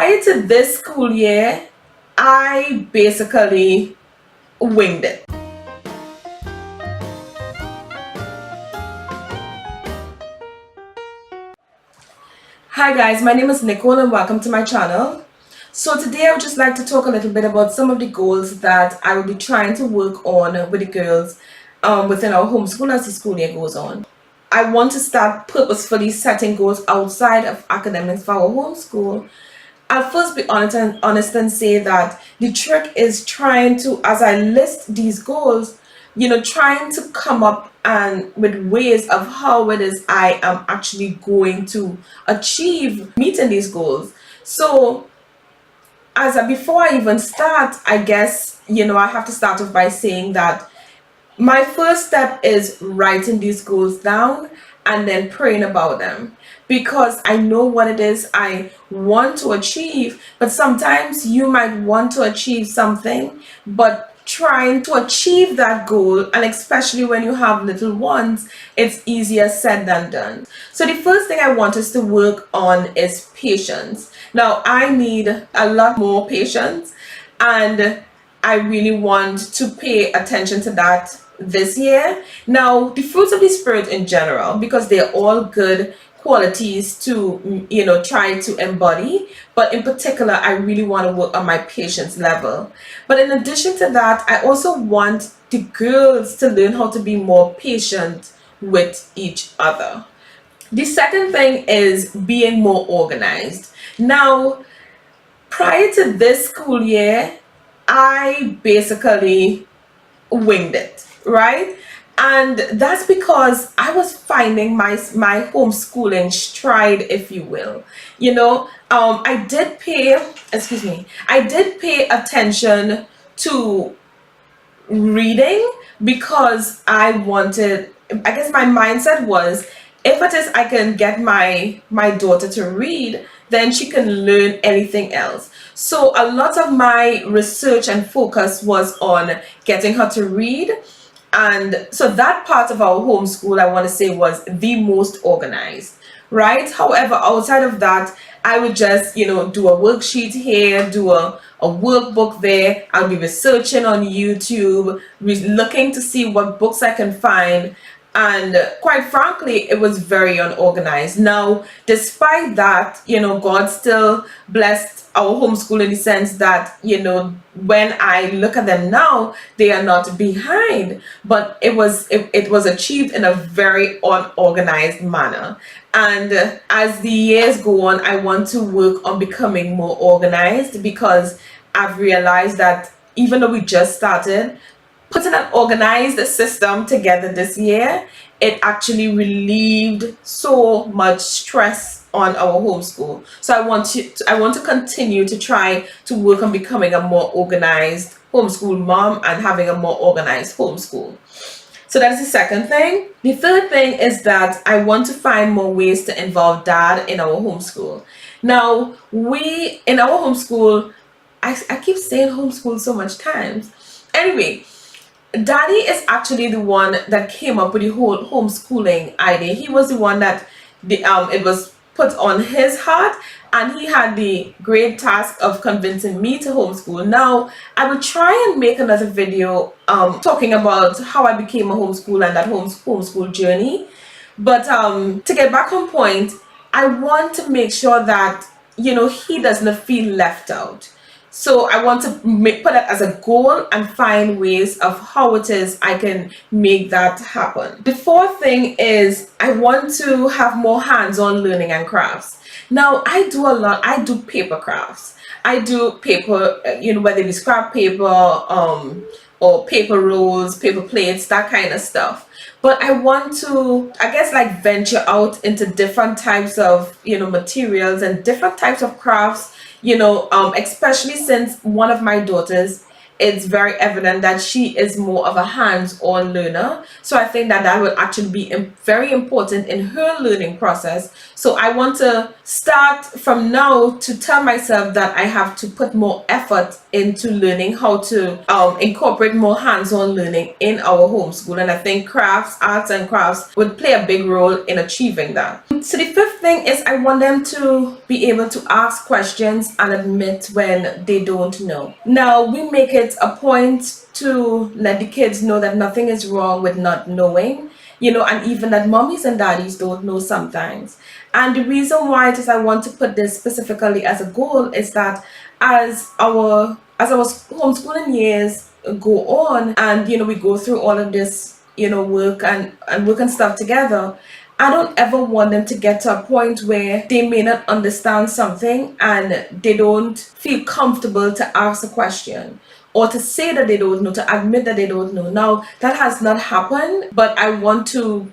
Prior to this school year, I basically winged it. Hi guys, my name is Nicole and welcome to my channel. So today I would just like to talk a little bit about some of the goals that I will be trying to work on with the girls within our homeschool as the school year goes on. I want to start purposefully setting goals outside of academics for our homeschool. I'll first be honest and say that the trick is trying to, as I list these goals, trying to come up and with ways of how it is I am actually going to achieve meeting these goals. So before I even start, I guess, I have to start off by saying that my first step is writing these goals down and then praying about them, because I know what it is I want to achieve. But sometimes you might want to achieve something, but trying to achieve that goal, and especially when you have little ones, it's easier said than done. So the first thing I want us to work on is patience. Now I need a lot more patience, and I really want to pay attention to that this year. Now the fruits of the spirit in general, because they're all good qualities to try to embody, but in particular I really want to work on my patience level. But in addition to that, I also want the girls to learn how to be more patient with each other. The second thing is being more organized. Now prior to this school year, I basically winged it, right? And that's because I was finding my homeschooling stride, if you will. I did pay attention to reading, because I guess my mindset was, if it is I can get my daughter to read, then she can learn anything else. So a lot of my research and focus was on getting her to read. And so that part of our homeschool, I want to say, was the most organized, right? However, outside of that, I would just, do a worksheet here, do a workbook there. I'll be researching on YouTube, looking to see what books I can find. And quite frankly, it was very unorganized. Now, despite that, God still blessed our homeschool in the sense that, when I look at them now, they are not behind, but it was achieved in a very unorganized manner. And as the years go on, I want to work on becoming more organized, because I've realized that even though we just started, putting an organized system together this year, it actually relieved so much stress on our homeschool. So I want to continue to try to work on becoming a more organized homeschool mom and having a more organized homeschool. So that's the second thing. The third thing is that I want to find more ways to involve dad in our homeschool. Now, in our homeschool, I keep saying homeschool so much times. Anyway, Daddy is actually the one that came up with the whole homeschooling idea. He was the one that it was put on his heart, and he had the great task of convincing me to homeschool. Now, I will try and make another video talking about how I became a homeschooler and that homeschool journey. But to get back on point, I want to make sure that he doesn't feel left out. So I want to put that as a goal and find ways of how it is I can make that happen. The fourth thing is I want to have more hands-on learning and crafts. Now I do a lot. I do paper crafts. I do paper, whether it be scrap paper, or paper rolls, paper plates, that kind of stuff. But I want to, I guess, like venture out into different types of, materials and different types of crafts, especially since one of my daughters it's very evident that she is more of a hands-on learner. So I think that that will actually be very important in her learning process. So I want to start from now to tell myself that I have to put more effort into learning how to incorporate more hands-on learning in our homeschool. And I think crafts, arts and crafts would play a big role in achieving that. So the fifth thing is I want them to be able to ask questions and admit when they don't know. Now, we make it a point to let the kids know that nothing is wrong with not knowing, and even that mommies and daddies don't know sometimes. And the reason why it is I want to put this specifically as a goal is that as our homeschooling years go on, and we go through all of this work and work and stuff together, I don't ever want them to get to a point where they may not understand something and they don't feel comfortable to ask a question or to say that they don't know, to admit that they don't know. Now, that has not happened, but I want to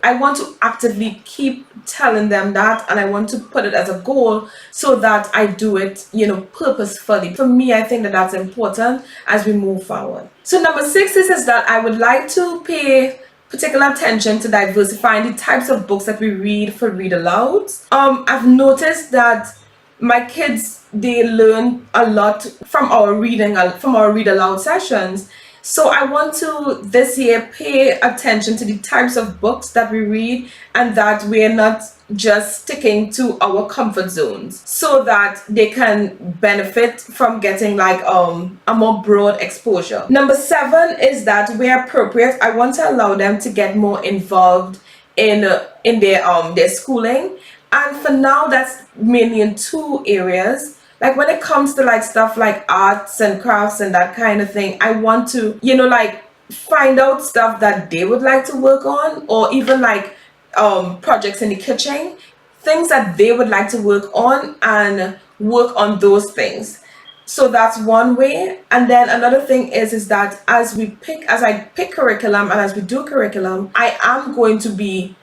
actively keep telling them that, and I want to put it as a goal so that I do it, purposefully. For me, I think that that's important as we move forward. So number 6 is that I would like to pay particular attention to diversifying the types of books that we read for read alouds. I've noticed that my kids, they learn a lot from our read aloud sessions. So I want to this year pay attention to the types of books that we read, and that we're not just sticking to our comfort zones, so that they can benefit from getting like a more broad exposure. Number 7 is that where appropriate, I want to allow them to get more involved in their schooling. And for now, that's mainly in 2 areas. Like when it comes to like stuff like arts and crafts and that kind of thing, I want to, like find out stuff that they would like to work on, or even like projects in the kitchen, things that they would like to work on, and work on those things. So that's one way. And then another thing is that as I pick curriculum and as we do curriculum, I am going to be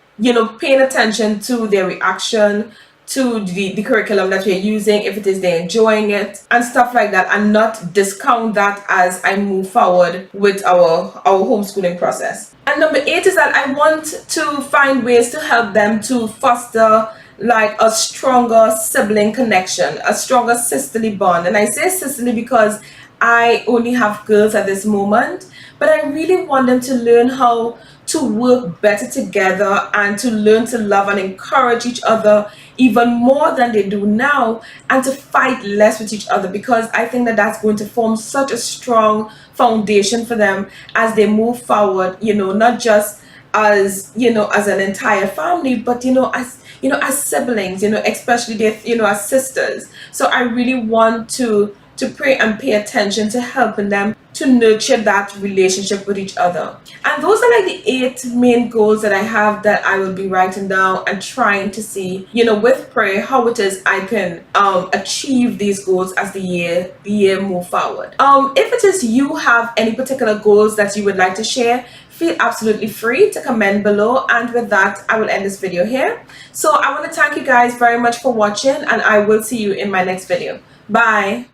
paying attention to their reaction to the curriculum that we're using, if it is they're enjoying it and stuff like that, and not discount that as I move forward with our homeschooling process. And number 8 is that I want to find ways to help them to foster like a stronger sibling connection, a stronger sisterly bond. And I say sisterly because I only have girls at this moment, but I really want them to learn how to work better together and to learn to love and encourage each other even more than they do now, and to fight less with each other, because I think that that's going to form such a strong foundation for them as they move forward, not just as as an entire family, but as siblings, especially they, as sisters. So I really want to pray and pay attention to helping them to nurture that relationship with each other. And those are like the 8 main goals that I have, that I will be writing down and trying to see, with prayer, how it is I can achieve these goals as the year move forward. If it is you have any particular goals that you would like to share, feel absolutely free to comment below. And with that, I will end this video here. So I want to thank you guys very much for watching, and I will see you in my next video. Bye.